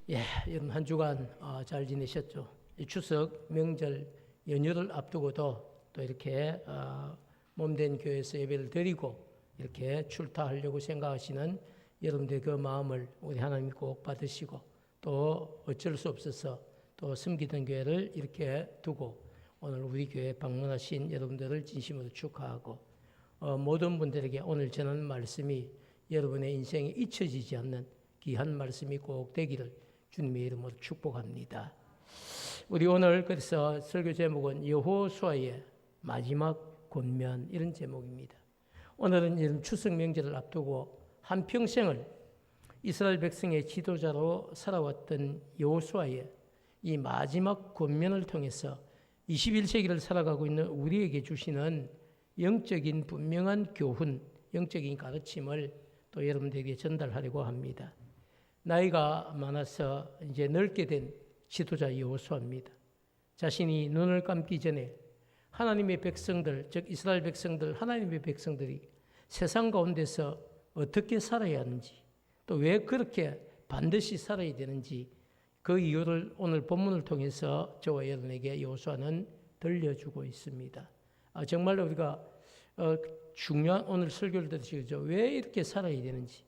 예, 여러분 한 주간 잘 지내셨죠? 이 추석 명절 연휴를 앞두고도 또 이렇게 몸된 교회에서 예배를 드리고 이렇게 출타하려고 생각하시는 여러분들의 그 마음을 우리 하나님 꼭 받으시고 또 어쩔 수 없어서 또 섬기던 교회를 이렇게 두고 오늘 우리 교회에 방문하신 여러분들을 진심으로 축하하고 모든 분들에게 오늘 전하는 말씀이 여러분의 인생에 잊혀지지 않는 귀한 말씀이 꼭 되기를 주님의 이름으로 축복합니다. 우리 오늘 그래서 설교 제목은 여호수아의 마지막 권면 이런 제목입니다. 오늘은 이런 추석 명절을 앞두고 한평생을 이스라엘 백성의 지도자로 살아왔던 여호수아의 이 마지막 권면을 통해서 21세기를 살아가고 있는 우리에게 주시는 영적인 분명한 교훈, 영적인 가르침을 또 여러분들에게 전달하려고 합니다. 나이가 많아서 이제 늙게 된 지도자 여호수아입니다. 자신이 눈을 감기 전에 하나님의 백성들, 즉 이스라엘 백성들, 하나님의 백성들이 세상 가운데서 어떻게 살아야 하는지, 또 왜 그렇게 반드시 살아야 되는지 그 이유를 오늘 본문을 통해서 저와 여러분에게 여호수아는 들려주고 있습니다. 정말로 우리가 중요한 오늘 설교를 들으시죠. 왜 이렇게 살아야 되는지,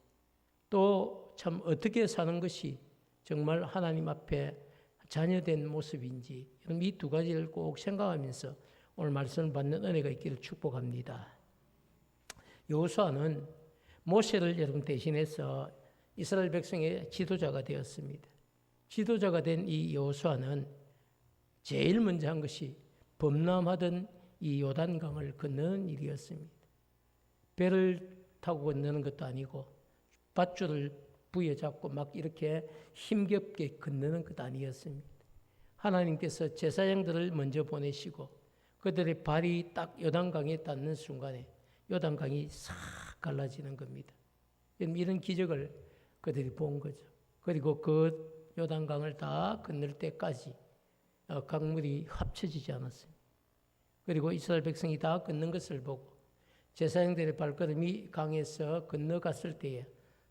또 참 어떻게 사는 것이 정말 하나님 앞에 자녀된 모습인지 이 두 가지를 꼭 생각하면서 오늘 말씀을 받는 은혜가 있기를 축복합니다. 여호수아는 모세를 여러분 대신해서 이스라엘 백성의 지도자가 되었습니다. 지도자가 된 이 여호수아는 제일 먼저 한 것이 범람하던 이 요단강을 건너는 일이었습니다. 배를 타고 건너는 것도 아니고 밧줄을 부여잡고 막 이렇게 힘겹게 건너는 것 아니었습니다. 하나님께서 제사장들을 먼저 보내시고 그들의 발이 딱 요단강에 닿는 순간에 요단강이 싹 갈라지는 겁니다. 이런 기적을 그들이 본 거죠. 그리고 그 요단강을 다 건널 때까지 강물이 합쳐지지 않았습니다. 그리고 이스라엘 백성이 다 건넌 것을 보고 제사장들의 발걸음이 강에서 건너갔을 때에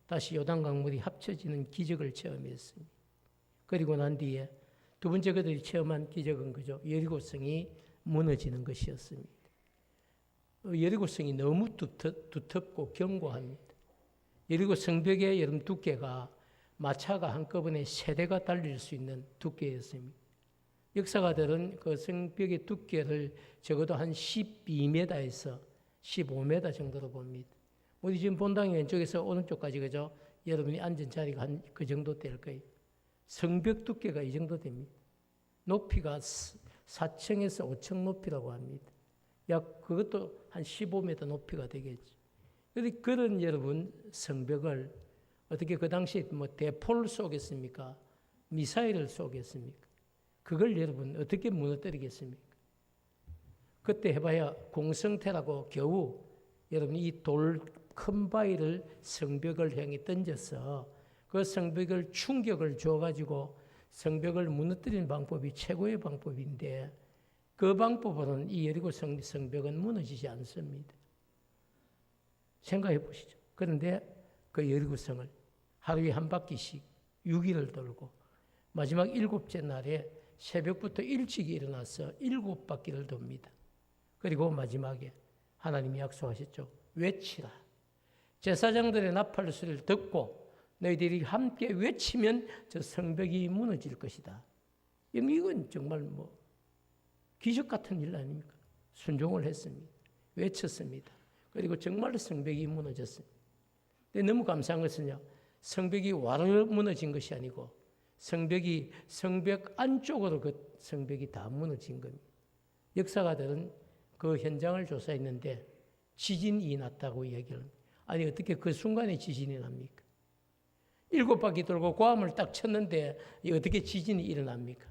다시 요단 강물이 합쳐지는 기적을 체험했습니다. 그리고 난 뒤에 두 번째 그들이 체험한 기적은 그죠. 여리고성이 무너지는 것이었습니다. 여리고성이 너무 두텁고 견고합니다. 여리고 성벽의 여름 두께가 마차가 한꺼번에 3대가 달릴 수 있는 두께였습니다. 역사가들은 그 성벽의 두께를 적어도 한 12m에서 15m 정도로 봅니다. 우리 지금 본당의 왼쪽에서 오른쪽까지 그죠? 여러분이 앉은 자리가 한 그 정도 될 거예요. 성벽 두께가 이 정도 됩니다. 높이가 4층에서 5층 높이라고 합니다. 약 그것도 한 15m 높이가 되겠죠. 그런 여러분 성벽을 어떻게 그 당시에 뭐 대포를 쏘겠습니까? 미사일을 쏘겠습니까? 그걸 여러분 어떻게 무너뜨리겠습니까? 그때 해봐야 공성태라고 겨우 여러분 이 돌 큰 바위를 성벽을 향해 던져서 그 성벽을 충격을 줘가지고 성벽을 무너뜨리는 방법이 최고의 방법인데 그 방법으로는 이 여리고 성벽은 무너지지 않습니다. 생각해 보시죠. 그런데 그 여리고성을 하루에 한 바퀴씩 6일을 돌고 마지막 7째 날에 새벽부터 일찍 일어나서 7바퀴를 돕니다. 그리고 마지막에 하나님이 약속하셨죠. 외치라. 제사장들의 나팔 소리를 듣고 너희들이 함께 외치면 저 성벽이 무너질 것이다. 이건 정말 기적 같은 일 아닙니까? 순종을 했습니다. 외쳤습니다. 그리고 정말 성벽이 무너졌습니다. 근데 너무 감사한 것은요. 성벽이 와르르 무너진 것이 아니고 성벽 안쪽으로 그 성벽이 다 무너진 겁니다. 역사가들은 그 현장을 조사했는데 지진이 났다고 얘기를 합니다. 아니 어떻게 그 순간에 지진이 납니까? 7바퀴 돌고 고함을 딱 쳤는데 어떻게 지진이 일어납니까?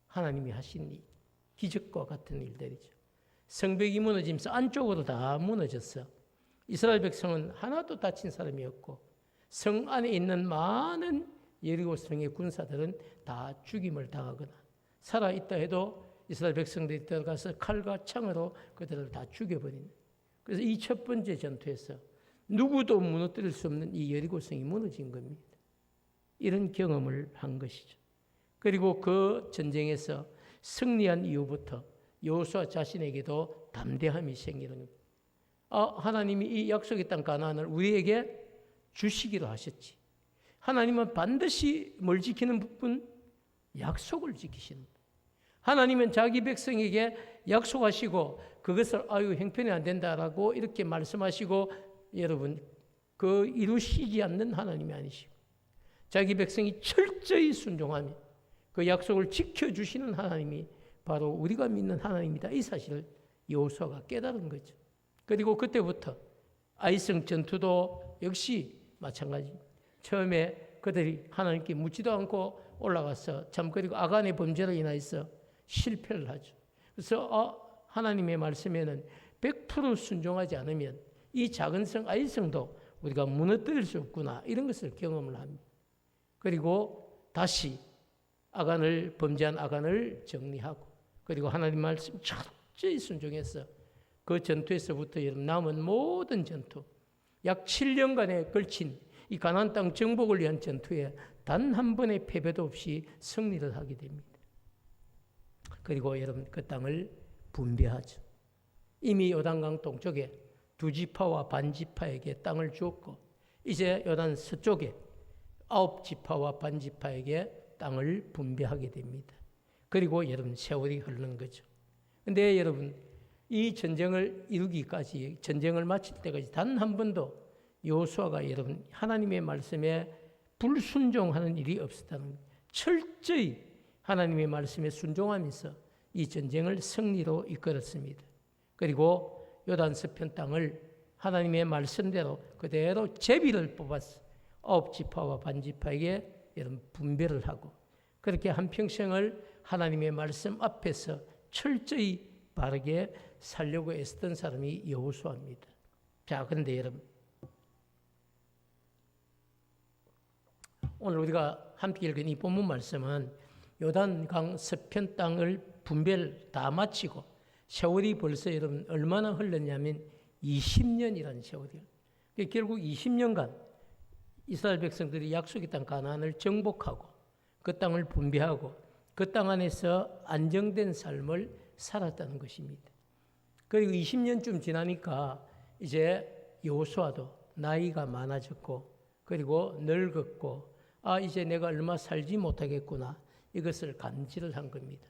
하나님이 하신 일, 기적과 같은 일들이죠. 성벽이 무너지면서 안쪽으로 다 무너졌어. 이스라엘 백성은 하나도 다친 사람이 없고 성 안에 있는 많은 여리고성의 군사들은 다 죽임을 당하거나 살아있다 해도 이스라엘 백성들이 들어가서 칼과 창으로 그들을 다 죽여버린. 그래서 이 첫 번째 전투에서 누구도 무너뜨릴 수 없는 이 여리고성이 무너진 겁니다. 이런 경험을 한 것이죠. 그리고 그 전쟁에서 승리한 이후부터 여호수아 자신에게도 담대함이 생기는 겁니다. 하나님이 이 약속의 땅 가나안을 우리에게 주시기로 하셨지. 하나님은 반드시 뭘 지키는 부분? 약속을 지키시는 분. 하나님은 자기 백성에게 약속하시고 그것을 형편이 안 된다라고 이렇게 말씀하시고 여러분 그 이루시지 않는 하나님이 아니시고 자기 백성이 철저히 순종하며 그 약속을 지켜주시는 하나님이 바로 우리가 믿는 하나님이다. 이 사실을 여호수아가 깨달은 거죠. 그리고 그때부터 아이성 전투도 역시 마찬가지. 처음에 그들이 하나님께 묻지도 않고 올라가서 그리고 아간의 범죄로 인하여서 실패를 하죠. 그래서 하나님의 말씀에는 100% 순종하지 않으면 이 작은 성 아이성도 우리가 무너뜨릴 수 없구나 이런 것을 경험을 합니다. 그리고 다시 범죄한 아간을 정리하고 그리고 하나님 말씀 철저히 순종해서 그 전투에서부터 남은 모든 전투 약 7년간에 걸친 이 가나안 땅 정복을 위한 전투에 단 한 번의 패배도 없이 승리를 하게 됩니다. 그리고 여러분 그 땅을 분배하죠. 이미 요단강 동쪽에 두 지파와 반 지파에게 땅을 주었고 이제 요단 서쪽에 9지파와 반 지파에게 땅을 분배하게 됩니다. 그리고 여러분 세월이 흐르는 거죠. 근데 여러분 이 전쟁을 이루기까지 전쟁을 마칠 때까지 단 한 번도 여호수아가 여러분 하나님의 말씀에 불순종하는 일이 없었다는 거예요. 철저히 하나님의 말씀에 순종하면서 이 전쟁을 승리로 이끌었습니다. 그리고 요단 서편 땅을 하나님의 말씀대로 그대로 제비를 뽑아서 9지파와 반 지파에게 여러분 분배를 하고 그렇게 한평생을 하나님의 말씀 앞에서 철저히 바르게 살려고 애쓰던 사람이 여호수아입니다. 자, 그런데 여러분 오늘 우리가 함께 읽은 이 본문 말씀은 요단강 서편 땅을 분배를 다 마치고 세월이 벌써 여러분 얼마나 흘렀냐면 20년이라는 세월이에요. 결국 20년간 이스라엘 백성들이 약속의 땅 가나안을 정복하고 그 땅을 분배하고 그 땅 안에서 안정된 삶을 살았다는 것입니다. 그리고 20년쯤 지나니까 이제 여호수아도 나이가 많아졌고 그리고 늙었고 이제 내가 얼마 살지 못하겠구나 이것을 간지를 한 겁니다.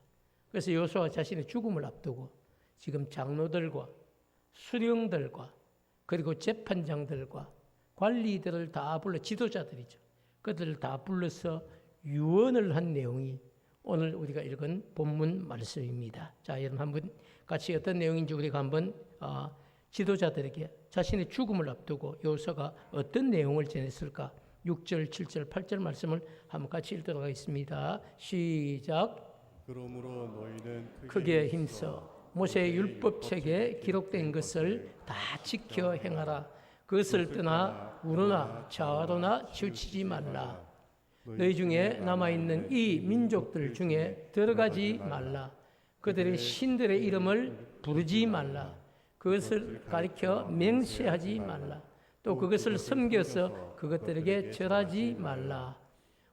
그래서 여호수아가 자신의 죽음을 앞두고 지금 장로들과 수령들과 그리고 재판장들과 관리들을 다 불러 지도자들이죠. 그들을 다 불러서 유언을 한 내용이 오늘 우리가 읽은 본문 말씀입니다. 자, 여러분 한번 같이 어떤 내용인지 우리가 한번 지도자들에게 자신의 죽음을 앞두고 여호수아가 어떤 내용을 전했을까? 6절, 7절, 8절 말씀을 한번 같이 읽도록 하겠습니다. 시작. 그러므로 너희는 크게 힘써 모세의 율법책에 기록된 것을 다 지켜 행하라. 그것을 떠나 우로나 좌로나 치우치지 말라. 너희 중에 남아있는 이 민족들 중에 들어가지 말라. 그들의 신들의 이름을 부르지 말라. 그것을 가리켜 맹세하지 말라. 또 그것을 섬겨서 그것들에게 절하지 말라.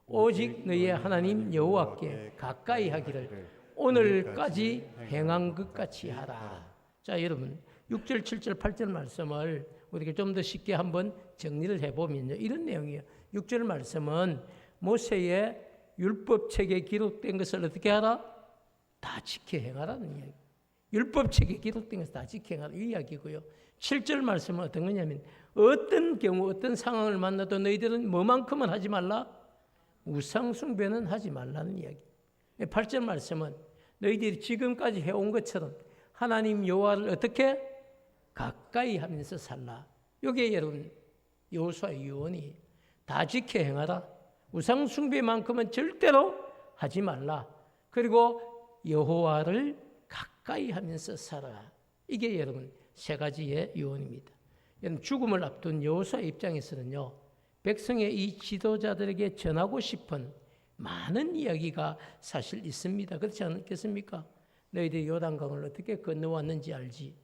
오직 너희의 하나님 여호와께 가까이 하기를 오늘까지 행한 것 같이 하라. 자, 여러분 6절, 7절, 8절 말씀을 우리가 좀 더 쉽게 한번 정리를 해보면요. 이런 내용이에요. 6절 말씀은 모세의 율법책에 기록된 것을 어떻게 하라? 다 지켜 행하라는 이야기. 율법책에 기록된 것을 다 지켜 행하라 이 이야기고요. 7절 말씀은 어떤 거냐면 어떤 경우 어떤 상황을 만나도 너희들은 뭐만큼은 하지 말라? 우상 숭배는 하지 말라는 이야기. 8절 말씀은 너희들이 지금까지 해온 것처럼 하나님 여호와를 어떻게? 가까이 하면서 살라. 여기에 여러분 여호수아의 유언이 다 지켜 행하라. 우상 숭배만큼은 절대로 하지 말라. 그리고 여호와를 가까이 하면서 살아라. 이게 여러분 세 가지의 유언입니다. 여러분 죽음을 앞둔 여호수아의 입장에서는요. 백성의 이 지도자들에게 전하고 싶은 많은 이야기가 사실 있습니다. 그렇지 않겠습니까? 너희들이 요단강을 어떻게 건너왔는지 알지.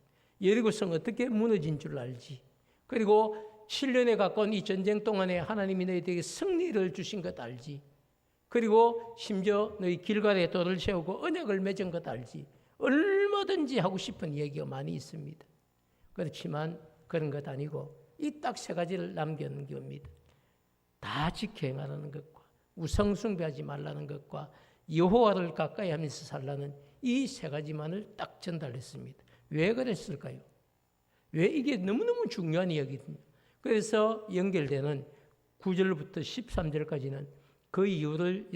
여리고성 어떻게 무너진 줄 알지. 그리고 7년에 가까운 이 전쟁 동안에 하나님이 너희들에게 승리를 주신 것 알지? 그리고 심지어 너희 길갈에 돌을 세우고 언약을 맺은 것 알지? 얼마든지 하고 싶은 얘기가 많이 있습니다. 그렇지만 그런 것 아니고 이 딱 세 가지를 남겨놓은 겁니다. 다 지켜 행하라는 것과 우상숭배하지 말라는 것과 여호와를 가까이 하면서 살라는 이 세 가지만을 딱 전달했습니다. 왜 그랬을까요? 왜 이게 너무너무 중요한 이야기거든요. 그래서 연결되는 9절부터 13절까지는 그 이유를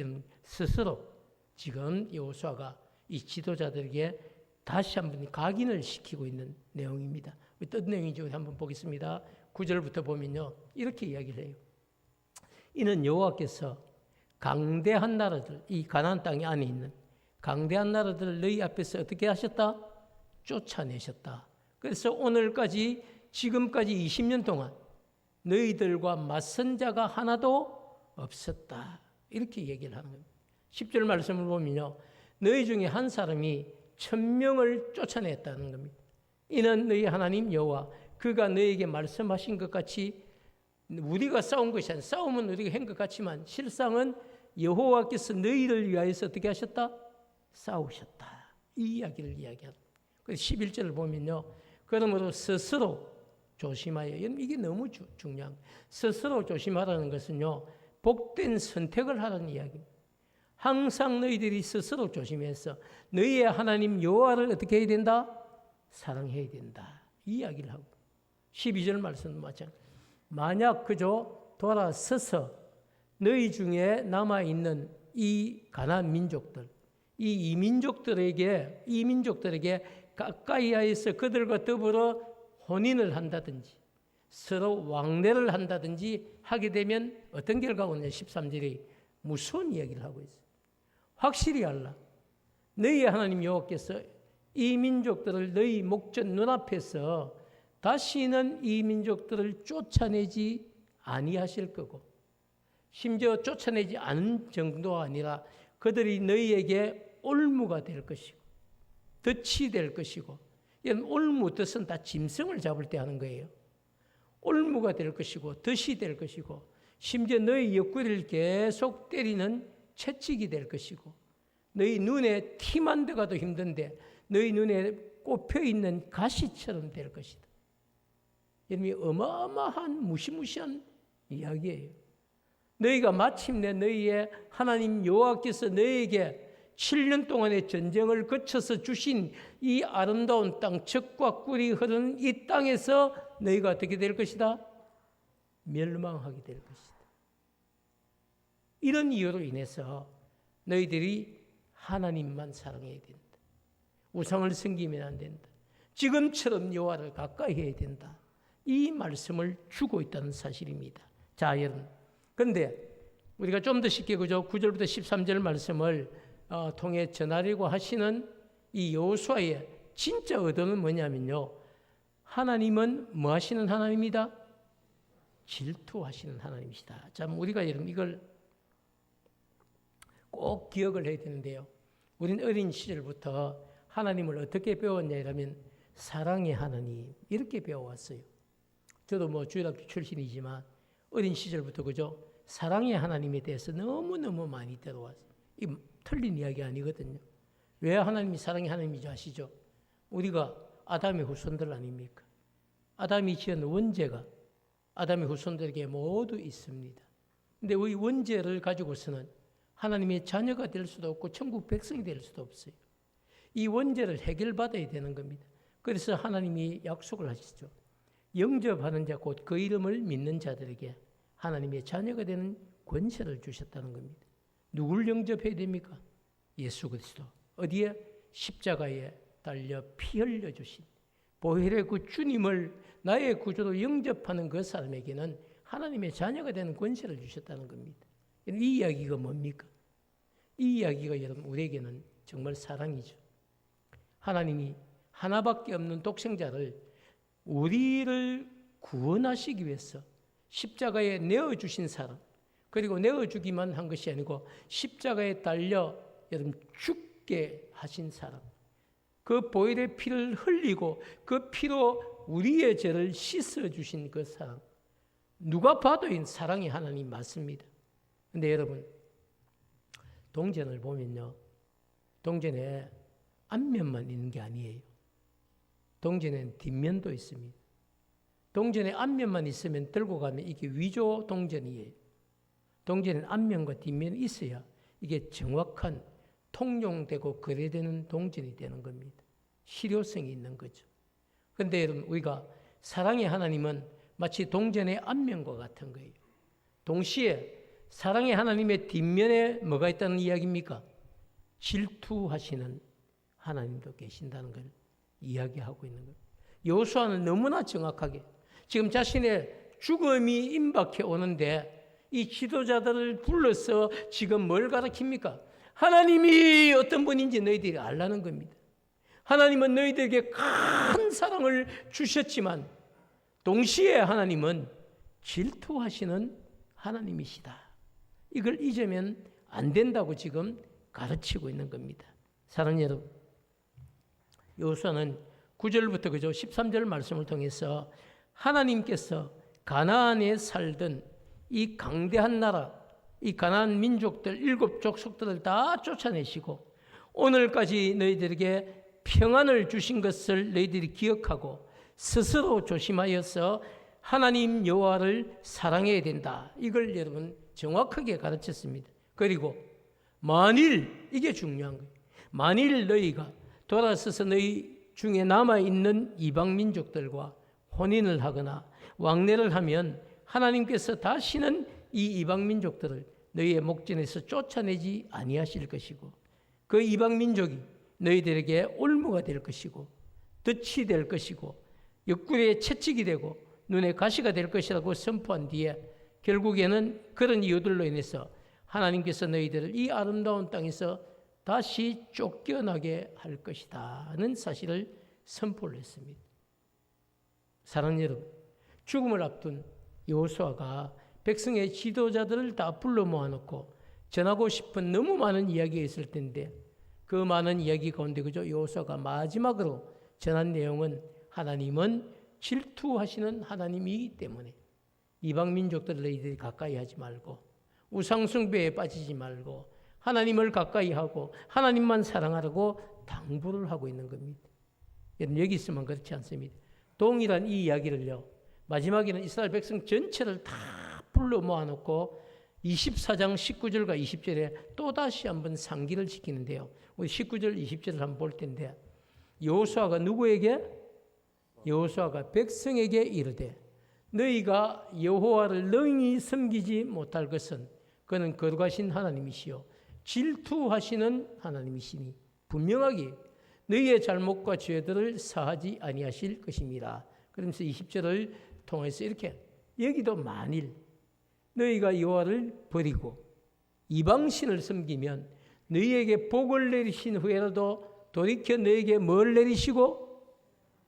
스스로 지금 여호수아가 이 지도자들에게 다시 한번 각인을 시키고 있는 내용입니다. 어떤 내용인지 한번 보겠습니다. 9절부터 보면요, 이렇게 이야기를 해요. 이는 여호와께서 강대한 나라들, 이 가나안 땅 안에 있는 강대한 나라들을 너희 앞에서 어떻게 하셨다? 쫓아내셨다. 그래서 오늘까지 지금까지 20년 동안 너희들과 맞선 자가 하나도 없었다. 이렇게 얘기를 하는 겁니다. 10절 말씀을 보면요, 너희 중에 한 사람이 1000명을 쫓아냈다는 겁니다. 이는 너희 하나님 여호와 그가 너희에게 말씀하신 것 같이 우리가 싸운 것이 아니라 싸움은 우리가 한 것 같지만 실상은 여호와께서 너희를 위하여서 어떻게 하셨다? 싸우셨다. 이 이야기를 이야기합니다. 그래서 11절을 보면요, 그러므로 스스로 조심하여, 이게 너무 중요한 거예요. 스스로 조심하라는 것은요, 복된 선택을 하라는 이야기입니다. 항상 너희들이 스스로 조심해서 너희의 하나님 여호와를 어떻게 해야 된다? 사랑해야 된다. 이 이야기를 하고 12절 말씀도 마찬가지. 만약 그저 돌아서서 너희 중에 남아있는 이 가나안 민족들, 이 민족들에게 가까이 하여서 그들과 더불어 혼인을 한다든지 서로 왕래를 한다든지 하게 되면 어떤 결과가 오냐. 13절이 무서운 이야기를 하고 있어요. 확실히 알라. 너희의 하나님 여호와께서 이 민족들을 너희 목전 눈앞에서 다시는 이 민족들을 쫓아내지 아니하실 거고, 심지어 쫓아내지 않은 정도가 아니라 그들이 너희에게 올무가 될 것이고 덫이 될 것이고, 이런 올무, 덫은 다 짐승을 잡을 때 하는 거예요. 올무가 될 것이고 덫이 될 것이고, 심지어 너희 옆구리를 계속 때리는 채찍이 될 것이고, 너희 눈에 티만 들어가도 힘든데 너희 눈에 꼽혀있는 가시처럼 될 것이다. 이름이 어마어마한 무시무시한 이야기예요. 너희가 마침내 너희의 하나님 여호와께서 너희에게 7년 동안의 전쟁을 거쳐서 주신 이 아름다운 땅, 젖과 꿀이 흐르는 이 땅에서 너희가 어떻게 될 것이다? 멸망하게 될 것이다. 이런 이유로 인해서 너희들이 하나님만 사랑해야 된다. 우상을 섬기면 안 된다. 지금처럼 여호와를 가까이 해야 된다. 이 말씀을 주고 있다는 사실입니다. 자, 여러분. 그런데 우리가 좀 더 쉽게 그죠? 9절부터 13절 말씀을 통해 전하려고 하시는 이 여호수아의 진짜 의도는 뭐냐면요, 하나님은 뭐 하시는 하나님이다? 질투하시는 하나님이시다. 참 우리가 여러분 이걸 꼭 기억을 해야 되는데요, 우린 어린 시절부터 하나님을 어떻게 배웠냐 이러면 사랑의 하나님 이렇게 배워왔어요. 저도 뭐 주일학교 출신이지만 어린 시절부터 그죠? 사랑의 하나님에 대해서 너무너무 많이 들어왔어요. 이 틀린 이야기 아니거든요. 왜 하나님이 사랑의 하나님인지 아시죠? 우리가 아담의 후손들 아닙니까? 아담이 지은 원죄가 아담의 후손들에게 모두 있습니다. 근데 이 원죄를 가지고서는 하나님의 자녀가 될 수도 없고 천국 백성이 될 수도 없어요. 이 원죄를 해결받아야 되는 겁니다. 그래서 하나님이 약속을 하시죠. 영접하는 자 곧 그 이름을 믿는 자들에게 하나님의 자녀가 되는 권세를 주셨다는 겁니다. 누굴 영접해야 됩니까? 예수 그리스도. 어디에? 십자가에 달려 피 흘려 주신 보혈의 그 주님을 나의 구주로 영접하는 그 사람에게는 하나님의 자녀가 되는 권세를 주셨다는 겁니다. 이 이야기가 뭡니까? 이 이야기가 여러분 우리에게는 정말 사랑이죠. 하나님이 하나밖에 없는 독생자를 우리를 구원하시기 위해서 십자가에 내어주신 사람, 그리고 내어주기만 한 것이 아니고 십자가에 달려 여러분 죽게 하신 사람, 그 보혈의 피를 흘리고 그 피로 우리의 죄를 씻어주신 그 사람, 누가 봐도 이 사랑의 하나님 맞습니다. 근데 여러분, 동전을 보면요, 동전에 앞면만 있는 게 아니에요. 동전에는 뒷면도 있습니다. 동전에 앞면만 있으면 들고 가면 이게 위조 동전이에요. 동전에는 앞면과 뒷면이 있어야 이게 정확한 통용되고 거래되는 동전이 되는 겁니다. 실효성이 있는 거죠. 그런데 여러분, 우리가 사랑의 하나님은 마치 동전의 앞면과 같은 거예요. 동시에 사랑의 하나님의 뒷면에 뭐가 있다는 이야기입니까? 질투하시는 하나님도 계신다는 걸 이야기하고 있는 거예요. 여호수아는 너무나 정확하게 지금 자신의 죽음이 임박해 오는데 이 지도자들을 불러서 지금 뭘 가르칩니까? 하나님이 어떤 분인지 너희들이 알라는 겁니다. 하나님은 너희들에게 큰 사랑을 주셨지만 동시에 하나님은 질투하시는 하나님이시다. 이걸 잊으면 안 된다고 지금 가르치고 있는 겁니다. 사랑하는 여러분, 여호수아는 9절부터 그죠 13절 말씀을 통해서 하나님께서 가나안에 살던 이 강대한 나라, 이 가나안 민족들 7 족속들을 다 쫓아내시고 오늘까지 너희들에게 평안을 주신 것을 너희들이 기억하고 스스로 조심하여서 하나님 여호와를 사랑해야 된다. 이걸 여러분 정확하게 가르쳤습니다. 그리고 만일, 이게 중요한 거예요. 만일 너희가 돌아서서 너희 중에 남아있는 이방 민족들과 혼인을 하거나 왕래를 하면 하나님께서 다시는 이 이방 민족들을 너희의 목전에서 쫓아내지 아니하실 것이고 그 이방 민족이 너희들에게 올무가 될 것이고 덫이 될 것이고 옆구리에 채찍이 되고 눈에 가시가 될 것이라고 선포한 뒤에 결국에는 그런 이유들로 인해서 하나님께서 너희들을 이 아름다운 땅에서 다시 쫓겨나게 할 것이다는 사실을 선포를 했습니다. 사랑하는 여러분, 죽음을 앞둔 여호수아가 백성의 지도자들을 다 불러 모아놓고 전하고 싶은 너무 많은 이야기가 있을 텐데 그 많은 이야기 가운데 그저 여호수아가 마지막으로 전한 내용은 하나님은 질투하시는 하나님이기 때문에 이방 민족들을 너희들이 가까이 하지 말고 우상 숭배에 빠지지 말고 하나님을 가까이 하고 하나님만 사랑하라고 당부를 하고 있는 겁니다. 여기 있으면 그렇지 않습니다. 동일한 이 이야기를요, 마지막에는 이스라엘 백성 전체를 다 불러 모아놓고 24장 19절과 20절에 또다시 한번 상기를 시키는데요. 우리 19절, 20절을 한번 볼 텐데 여호수아가 누구에게? 여호수아가 백성에게 이르되 너희가 여호와를 능히 섬기지 못할 것은 그는 거룩하신 하나님이시요 질투하시는 하나님이시니 분명하게 너희의 잘못과 죄들을 사하지 아니하실 것입니다. 그러면서 20절을 통해서 이렇게 여기도 만일 너희가 여호와를 버리고 이방신을 섬기면 너희에게 복을 내리신 후에라도 돌이켜 너희에게 뭘 내리시고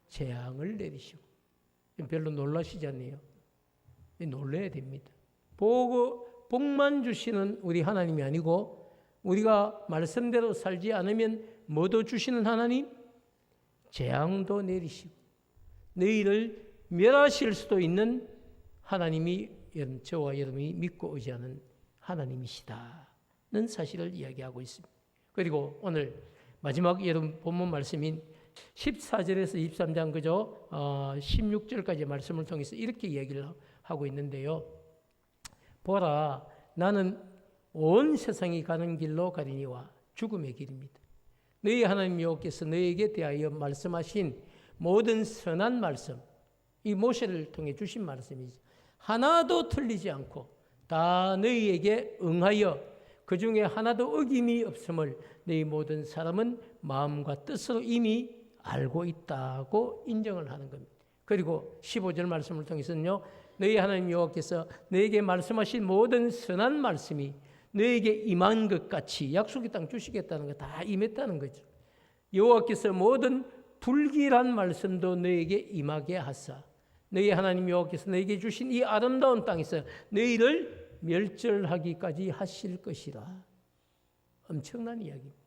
재앙을 내리시고. 별로 놀라시지 않네요. 놀라야 됩니다. 복만 주시는 우리 하나님이 아니고 우리가 말씀대로 살지 않으면 뭐도 주시는 하나님? 재앙도 내리시고 너희를 멸하실 수도 있는 하나님이 저와 여러분이 믿고 의지하는 하나님이시다는 사실을 이야기하고 있습니다. 그리고 오늘 마지막 여러분 본문 말씀인 14절에서 23장 그죠 16절까지 말씀을 통해서 이렇게 얘기를 하고 있는데요. 보라, 나는 온 세상이 가는 길로 가리니와 죽음의 길입니다. 너희 하나님 여호와께서 너희에게 대하여 말씀하신 모든 선한 말씀, 이 모세를 통해 주신 말씀이죠. 하나도 틀리지 않고 다 너희에게 응하여 그 중에 하나도 어김이 없음을 너희 모든 사람은 마음과 뜻으로 이미 알고 있다고 인정을 하는 겁니다. 그리고 15절 말씀을 통해서는요, 너희 하나님 여호와께서 너희에게 말씀하신 모든 선한 말씀이 너희에게 임한 것 같이 약속의 땅 주시겠다는 거 다 임했다는 거죠. 여호와께서 모든 불길한 말씀도 너희에게 임하게 하사 너희 하나님 여호와께서 너희에게 주신 이 아름다운 땅에서 너희를 멸절하기까지 하실 것이라. 엄청난 이야기입니다.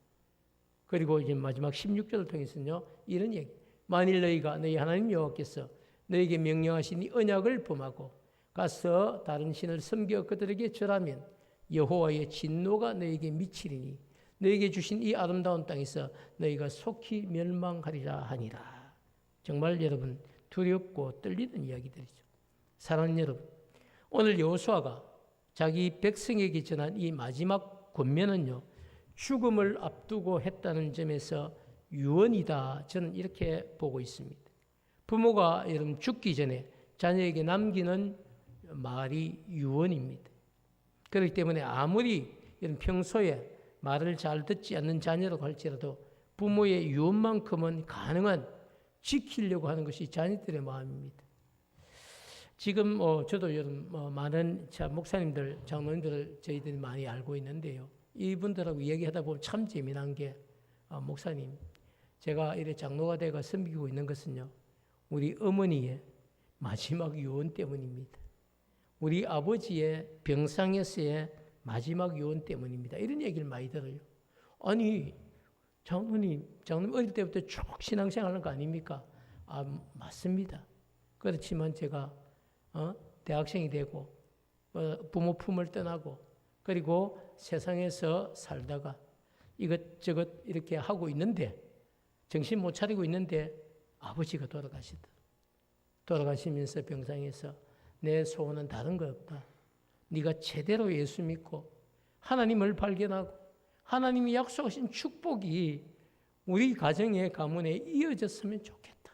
그리고 이제 마지막 16절을 통해서는요, 이런 얘기. 만일 너희가 너희 하나님 여호와께서 너희에게 명령하신 이 언약을 범하고 가서 다른 신을 섬겨 그들에게 절하면 여호와의 진노가 너에게 미치리니 너에게 주신 이 아름다운 땅에서 너희가 속히 멸망하리라 하니라. 정말 여러분 두렵고 떨리는 이야기들이죠. 사랑하는 여러분, 오늘 여호수아가 자기 백성에게 전한 이 마지막 권면은요, 죽음을 앞두고 했다는 점에서 유언이다. 저는 이렇게 보고 있습니다. 부모가 여러분 죽기 전에 자녀에게 남기는 말이 유언입니다. 그렇기 때문에 아무리 여러분 평소에 말을 잘 듣지 않는 자녀라고 할지라도 부모의 유언만큼은 가능한 지키려고 하는 것이 자녀들의 마음입니다. 지금 저도 여러분 많은 목사님들, 장로님들을 저희들이 많이 알고 있는데요. 이분들하고 얘기하다 보면 참 재미난 게 목사님, 제가 이래 장로가 되어 섬기고 있는 것은요, 우리 어머니의 마지막 유언 때문입니다. 우리 아버지의 병상에서의 마지막 유언 때문입니다. 이런 얘기를 많이 들어요. 아니, 장로님 어릴 때부터 쭉 신앙생활하는 거 아닙니까? 맞습니다. 그렇지만 제가 대학생이 되고 부모 품을 떠나고 그리고 세상에서 살다가 이것저것 이렇게 하고 있는데 정신 못 차리고 있는데 아버지가 돌아가시면서 병상에서 내 소원은 다른 거 없다. 네가 제대로 예수 믿고 하나님을 발견하고 하나님이 약속하신 축복이 우리 가정의 가문에 이어졌으면 좋겠다.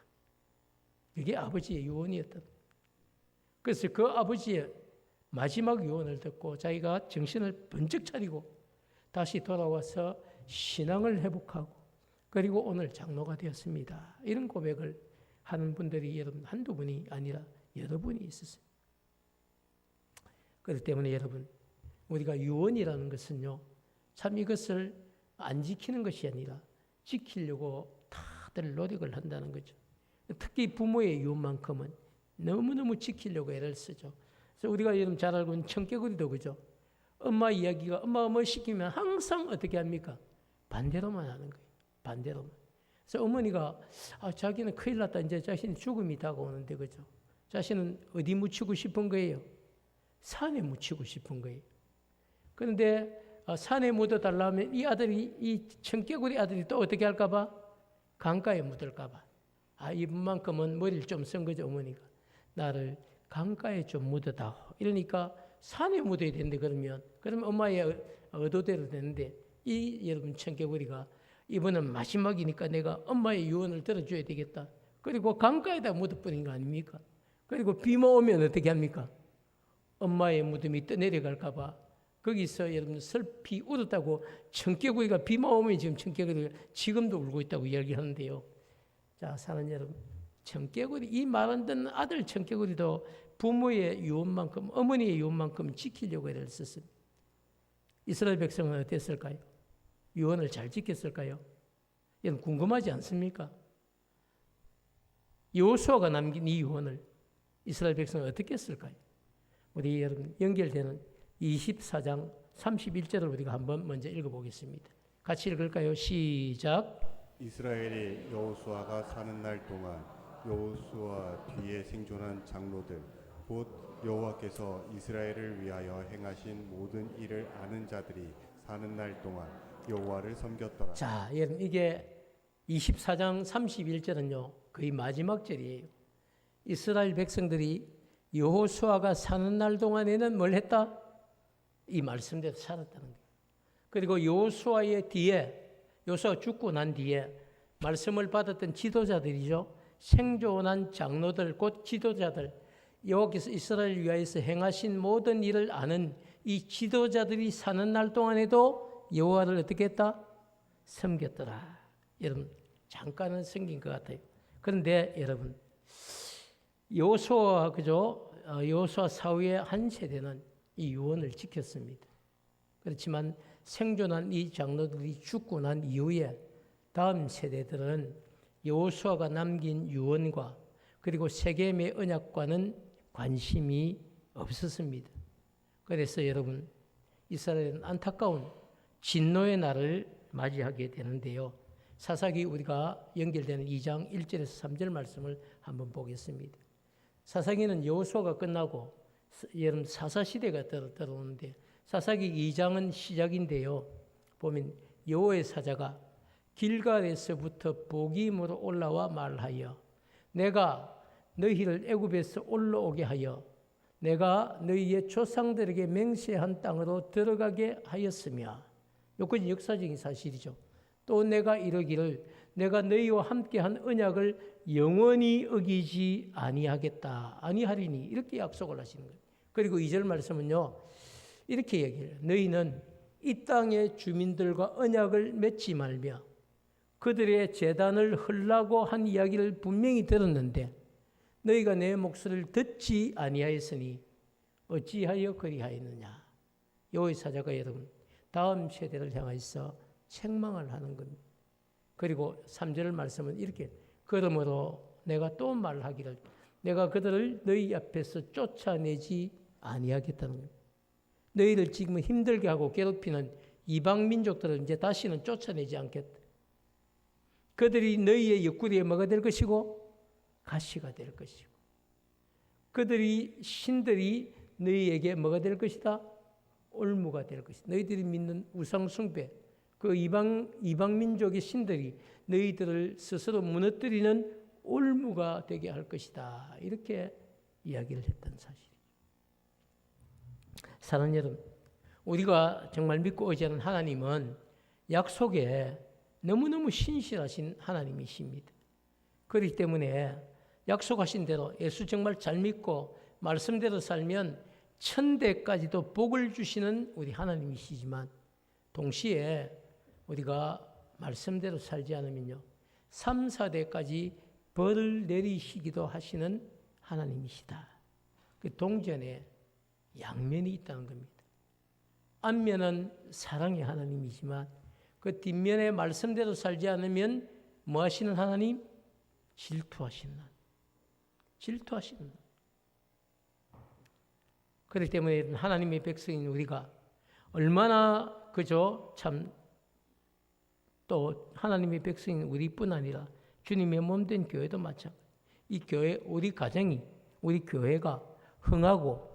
이게 아버지의 유언이었다. 그래서 그 아버지의 마지막 유언을 듣고 자기가 정신을 번쩍 차리고 다시 돌아와서 신앙을 회복하고 그리고 오늘 장로가 되었습니다. 이런 고백을 하는 분들이 여러분 한두 분이 아니라 여러 분이 있었어요. 그렇기 때문에 여러분 우리가 유언이라는 것은요, 참 이것을 안 지키는 것이 아니라 지키려고 다들 노력을 한다는 거죠. 특히 부모의 유언만큼은 너무너무 지키려고 애를 쓰죠. 그래서 우리가 여러분 잘 알고 있는 청개구리도 그죠. 엄마 이야기가 엄마가 뭘 시키면 항상 어떻게 합니까? 반대로만 하는 거예요. 반대로만. 그래서 어머니가 자기는 큰일 났다. 이제 자신이 죽음이 다가오는데 그죠. 자신은 어디 묻히고 싶은 거예요? 산에 묻히고 싶은 거예요. 그런데 산에 묻어달라면 이 청개구리 아들이 또 어떻게 할까봐? 강가에 묻을까봐. 이분만큼은 머리를 좀 쓴 거죠, 어머니가. 나를 강가에 좀 묻어다오. 이러니까 산에 묻어야 되는데 그러면 엄마의 의도대로 되는데 여러분 청개구리가 이번은 마지막이니까 내가 엄마의 유언을 들어줘야 되겠다. 그리고 강가에다 묻어버린 거 아닙니까? 그리고 비만 오면 어떻게 합니까? 엄마의 무덤이 떠내려갈까봐 거기서 여러분 슬피 울었다고 청개구리가 비만 오면 지금 청개구리가 지금도 울고 있다고 이야기하는데요. 자, 사랑하는 여러분, 청개구리 이 말 안 듣는 아들 청개구리도 부모의 유언만큼 어머니의 유언만큼 지키려고 애를 썼습니다. 이스라엘 백성은 어땠을까요? 유언을 잘 지켰을까요? 여러분 궁금하지 않습니까? 여호수아가 남긴 이 유언을 이스라엘 백성은 어떻게 했을까요? 우리 여러분 연결되는 24장 31절을 우리가 한번 먼저 읽어보겠습니다. 같이 읽을까요? 시작. 이스라엘이 여호수아가 사는 날 동안 여호수아 뒤에 생존한 장로들 곧 여호와께서 이스라엘을 위하여 행하신 모든 일을 아는 자들이 사는 날 동안 여호와를 섬겼더라. 자, 여러분 이게 24장 31절은요 거의 마지막 절이에요. 이스라엘 백성들이 여호수아가 사는 날 동안에는 뭘 했다? 이 말씀대로 살았다는 거예요. 그리고 여호수아의 뒤에 여호수아가 죽고 난 뒤에 말씀을 받았던 지도자들이죠. 생존한 장로들 곧 지도자들, 여호와께서 이스라엘을 위하여서 행하신 모든 일을 아는 이 지도자들이 사는 날 동안에도 여호와를 어떻게 했다? 섬겼더라. 여러분 잠깐은 섬긴 것 같아요. 그런데 여러분 여호수아 그죠? 여호수아 사후의 한 세대는 이 유언을 지켰습니다. 그렇지만 생존한 이 장로들이 죽고 난 이후에 다음 세대들은 여호수아가 남긴 유언과 그리고 세겜의 언약과는 관심이 없었습니다. 그래서 여러분 이스라엘은 안타까운 진노의 날을 맞이하게 되는데요. 사사기 우리가 연결되는 2장 1절에서 3절 말씀을 한번 보겠습니다. 사사기는 여호수아가 끝나고 여러분 사사시대가 들어오는데 사사기 2장은 시작인데요. 보면 여호와의 사자가 길갈에서부터 보기임으로 올라와 말하여 내가 너희를 애굽에서 올라오게 하여 내가 너희의 조상들에게 맹세한 땅으로 들어가게 하였으며 요건 역사적인 사실이죠. 또 내가 이르기를 내가 너희와 함께한 언약을 영원히 어기지 아니하리니 이렇게 약속을 하시는 거예요. 그리고 2절 말씀은요. 이렇게 얘기해요. 너희는 이 땅의 주민들과 언약을 맺지 말며 그들의 제단을 헐라고 한 이야기를 분명히 들었는데 너희가 내 목소리를 듣지 아니하였으니 어찌하여 그리하였느냐. 여호와의 사자가 여러분 다음 세대를 향해서 책망을 하는 겁니다. 그리고 3절 말씀은 이렇게 그러므로 내가 또 말하기를 내가 그들을 너희 앞에서 쫓아내지 아니하겠다는 겁니다. 너희를 지금 힘들게 하고 괴롭히는 이방 민족들을 이제 다시는 쫓아내지 않겠다. 그들이 너희의 옆구리에 뭐가 될 것이고 가시가 될 것이고 그들이 신들이 너희에게 뭐가 될 것이다? 올무가 될 것이다. 너희들이 믿는 우상 숭배 그 이방 민족의 신들이 너희들을 스스로 무너뜨리는 올무가 되게 할 것이다. 이렇게 이야기를 했던 사실이죠. 사랑하는 여러분, 우리가 정말 믿고 의지하는 하나님은 약속에 너무너무 신실하신 하나님이십니다. 그렇기 때문에 약속하신 대로 예수 정말 잘 믿고 말씀대로 살면 천대까지도 복을 주시는 우리 하나님이시지만 동시에 우리가 말씀대로 살지 않으면요 3, 4대까지 벌을 내리시기도 하시는 하나님이시다. 그 동전에 양면이 있다는 겁니다. 앞면은 사랑의 하나님이지만 그 뒷면에 말씀대로 살지 않으면 뭐 하시는 하나님? 질투하시는 하나님. 질투하시는 하나님. 그렇기 때문에 하나님의 백성인 우리가 얼마나 그저 참 또 하나님의 백성인 우리뿐 아니라 주님의 몸된 교회도 마찬가지. 이 교회 우리 가정이 우리 교회가 흥하고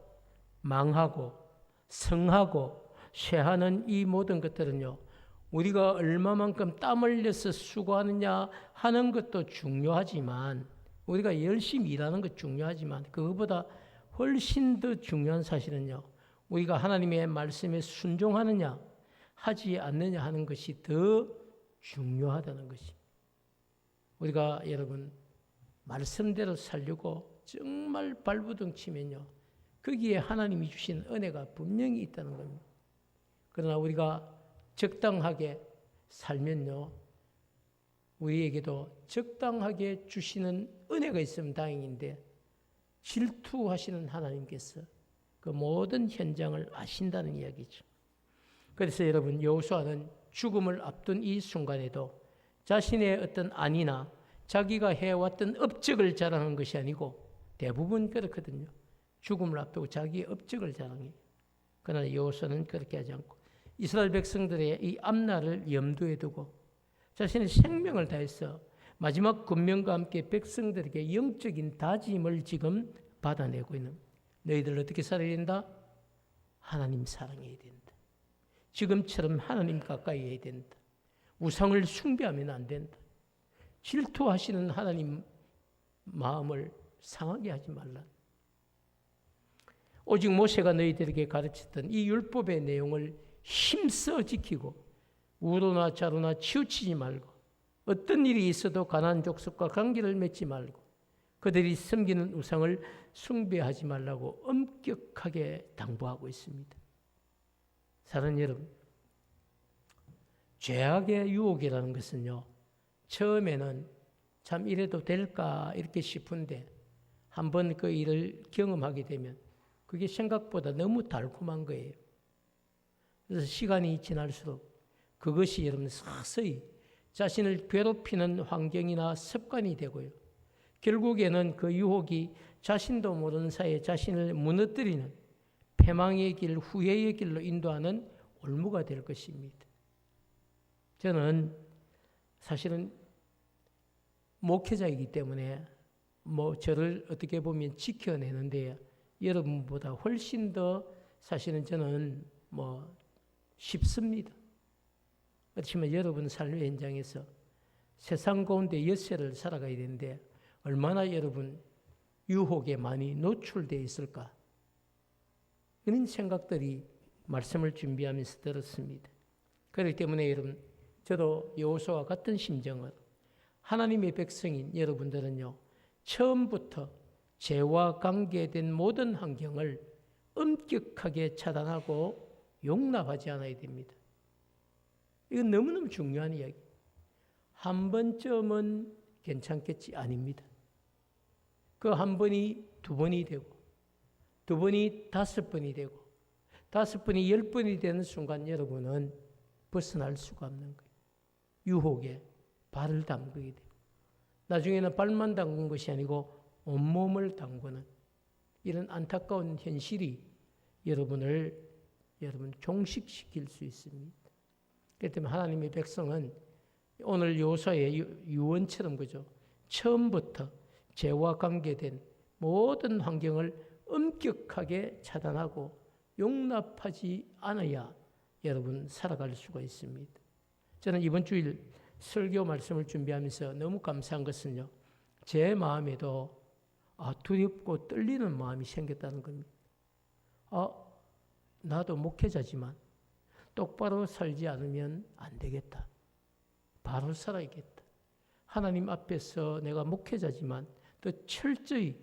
망하고 성하고 쇠하는 이 모든 것들은요. 우리가 얼마만큼 땀 흘려서 수고하느냐 하는 것도 중요하지만 우리가 열심히 일하는 것 중요하지만 그것보다 훨씬 더 중요한 사실은요. 우리가 하나님의 말씀에 순종하느냐 하지 않느냐 하는 것이 더 중요하다는 것입니다. 우리가 여러분 말씀대로 살려고 정말 발부둥 치면요. 거기에 하나님이 주신 은혜가 분명히 있다는 겁니다. 그러나 우리가 적당하게 살면요. 우리에게도 적당하게 주시는 은혜가 있으면 다행인데 질투하시는 하나님께서 그 모든 현장을 아신다는 이야기죠. 그래서 여러분 여호수아는 죽음을 앞둔 이 순간에도 자신의 어떤 안위나 자기가 해왔던 업적을 자랑한 것이 아니고 대부분 그렇거든요. 죽음을 앞두고 자기의 업적을 자랑해요. 그러나 여호수아는 그렇게 하지 않고 이스라엘 백성들의 이 앞날을 염두에 두고 자신의 생명을 다해서 마지막 권면과 함께 백성들에게 영적인 다짐을 지금 받아내고 있는 너희들 어떻게 살아야 된다? 하나님 사랑해야 된다. 지금처럼 하나님 가까이 해야 된다. 우상을 숭배하면 안 된다. 질투하시는 하나님 마음을 상하게 하지 말라. 오직 모세가 너희들에게 가르쳤던 이 율법의 내용을 힘써 지키고 우로나 좌로나 치우치지 말고 어떤 일이 있어도 가나안 족속과 관계를 맺지 말고 그들이 섬기는 우상을 숭배하지 말라고 엄격하게 당부하고 있습니다. 사랑하는 여러분, 죄악의 유혹이라는 것은요. 처음에는 참 이래도 될까 이렇게 싶은데 한번 그 일을 경험하게 되면 그게 생각보다 너무 달콤한 거예요. 그래서 시간이 지날수록 그것이 여러분 서서히 자신을 괴롭히는 환경이나 습관이 되고요. 결국에는 그 유혹이 자신도 모르는 사이에 자신을 무너뜨리는 패망의 길, 후회의 길로 인도하는 올무가 될 것입니다. 저는 사실은 목회자이기 때문에 저를 어떻게 보면 지켜내는데 여러분보다 훨씬 더 사실은 저는 쉽습니다. 그렇지만 여러분 삶의 현장에서 세상 가운데 엿새를 살아가야 되는데 얼마나 여러분 유혹에 많이 노출되어 있을까? 이런 생각들이 말씀을 준비하면서 들었습니다. 그렇기 때문에 여러분, 저도 여호수아와 같은 심정을 하나님의 백성인 여러분들은요, 처음부터 죄와 관계된 모든 환경을 엄격하게 차단하고 용납하지 않아야 됩니다. 이건 너무너무 중요한 이야기. 한 번쯤은 괜찮겠지? 아닙니다. 그 한 번이 두 번이 되고, 두 번이 다섯 번이 되고, 다섯 번이 10번이 되는 순간 여러분은 벗어날 수가 없는 거예요. 유혹에 발을 담그게 되고, 나중에는 발만 담근 것이 아니고 온몸을 담그는 이런 안타까운 현실이 여러분 종식시킬 수 있습니다. 그렇기 때문에 하나님의 백성은 오늘 여호수아의 유언처럼 그죠? 처음부터 죄와 관계된 모든 환경을 엄격하게 차단하고 용납하지 않아야 여러분 살아갈 수가 있습니다. 저는 이번 주일 설교 말씀을 준비하면서 너무 감사한 것은요, 제 마음에도 두렵고 떨리는 마음이 생겼다는 겁니다. 나도 목회자지만 똑바로 살지 않으면 안 되겠다. 바로 살아야겠다. 하나님 앞에서 내가 목회자지만 더 철저히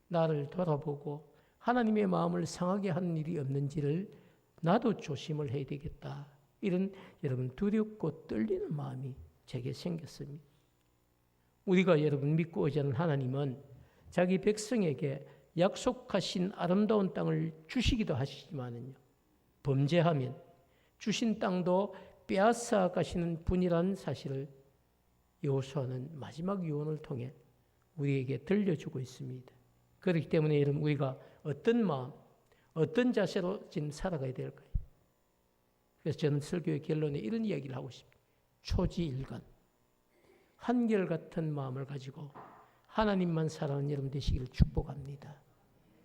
나를 돌아보고 하나님의 마음을 상하게 하는 일이 없는지를 나도 조심을 해야 되겠다. 이런 여러분 두렵고 떨리는 마음이 제게 생겼습니다. 우리가 여러분 믿고 의지하는 하나님은 자기 백성에게 약속하신 아름다운 땅을 주시기도 하시지만은요, 범죄하면 주신 땅도 빼앗아 가시는 분이라는 사실을 여호수아는 마지막 유언을 통해 우리에게 들려주고 있습니다. 그렇기 때문에 여러분 우리가 어떤 마음, 어떤 자세로 지금 살아가야 될까요? 그래서 저는 설교의 결론에 이런 이야기를 하고 싶습니다. 초지일관, 한결같은 마음을 가지고 하나님만 사랑하는 여러분 되시기를 축복합니다.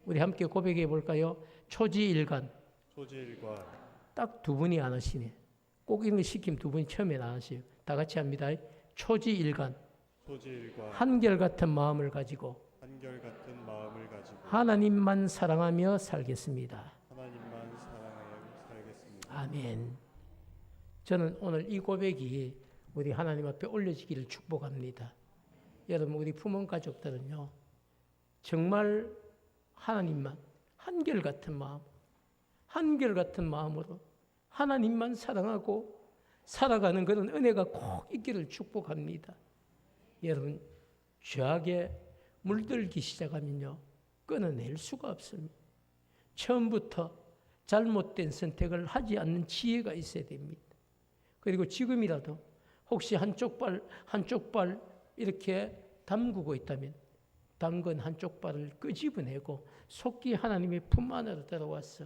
우리 함께 고백해 볼까요? 초지일관. 딱 두 분이 안 하시네. 꼭 이런 거 시키면 두 분이 처음에 안 하세요. 다 같이 합니다. 초지일관. 한결같은 마음을 가지고 하나님만 사랑하며 살겠습니다. 아멘. 저는 오늘 이 고백이 우리 하나님 앞에 올려지기를 축복합니다. 여러분 우리 부모 가족들은요, 정말 하나님만 한결같은 마음, 한결같은 마음으로 하나님만 사랑하고 살아가는 그런 은혜가 꼭 있기를 축복합니다. 여러분 죄악에 물들기 시작하면요, 끊어낼 수가 없습니다. 처음부터 잘못된 선택을 하지 않는 지혜가 있어야 됩니다. 그리고 지금이라도 혹시 한쪽 발 이렇게 담그고 있다면 담근 한쪽 발을 끄집어내고 속히 하나님의 품 안으로 들어와서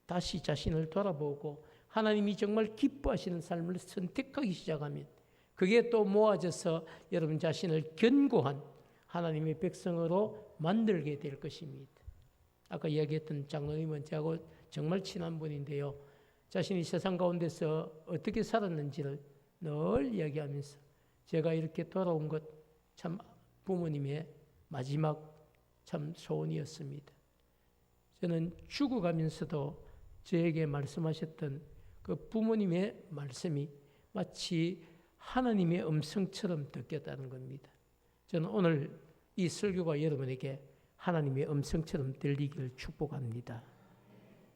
다시 자신을 돌아보고 하나님이 정말 기뻐하시는 삶을 선택하기 시작하면 그게 또 모아져서 여러분 자신을 견고한 하나님의 백성으로 만들게 될 것입니다. 아까 이야기했던 장로님은 저하고 정말 친한 분인데요, 자신이 세상 가운데서 어떻게 살았는지를 늘 이야기하면서 제가 이렇게 돌아온 것 참 부모님의 마지막 참 소원이었습니다. 저는 죽어가면서도 저에게 말씀하셨던 그 부모님의 말씀이 마치 하나님의 음성처럼 느꼈다는 겁니다. 저는 오늘 이 설교가 여러분에게 하나님의 음성처럼 들리기를 축복합니다.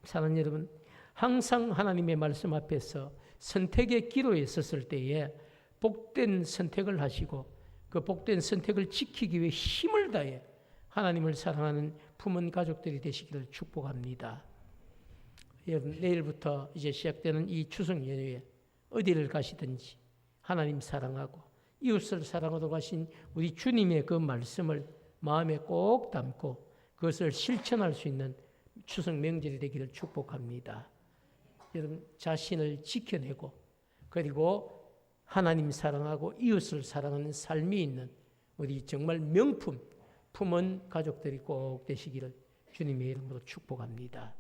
사랑하는 여러분, 항상 하나님의 말씀 앞에서 선택의 기로에 섰을 때에 복된 선택을 하시고 그 복된 선택을 지키기 위해 힘을 다해 하나님을 사랑하는 품은 가족들이 되시기를 축복합니다. 여러분 내일부터 이제 시작되는 이 추석 연휴에 어디를 가시든지 하나님 사랑하고 이웃을 사랑하러 가신 우리 주님의 그 말씀을 마음에 꼭 담고 그것을 실천할 수 있는 추석 명절이 되기를 축복합니다. 여러분 자신을 지켜내고 그리고 하나님 사랑하고 이웃을 사랑하는 삶이 있는 우리 정말 명품 품은 가족들이 꼭 되시기를 주님의 이름으로 축복합니다.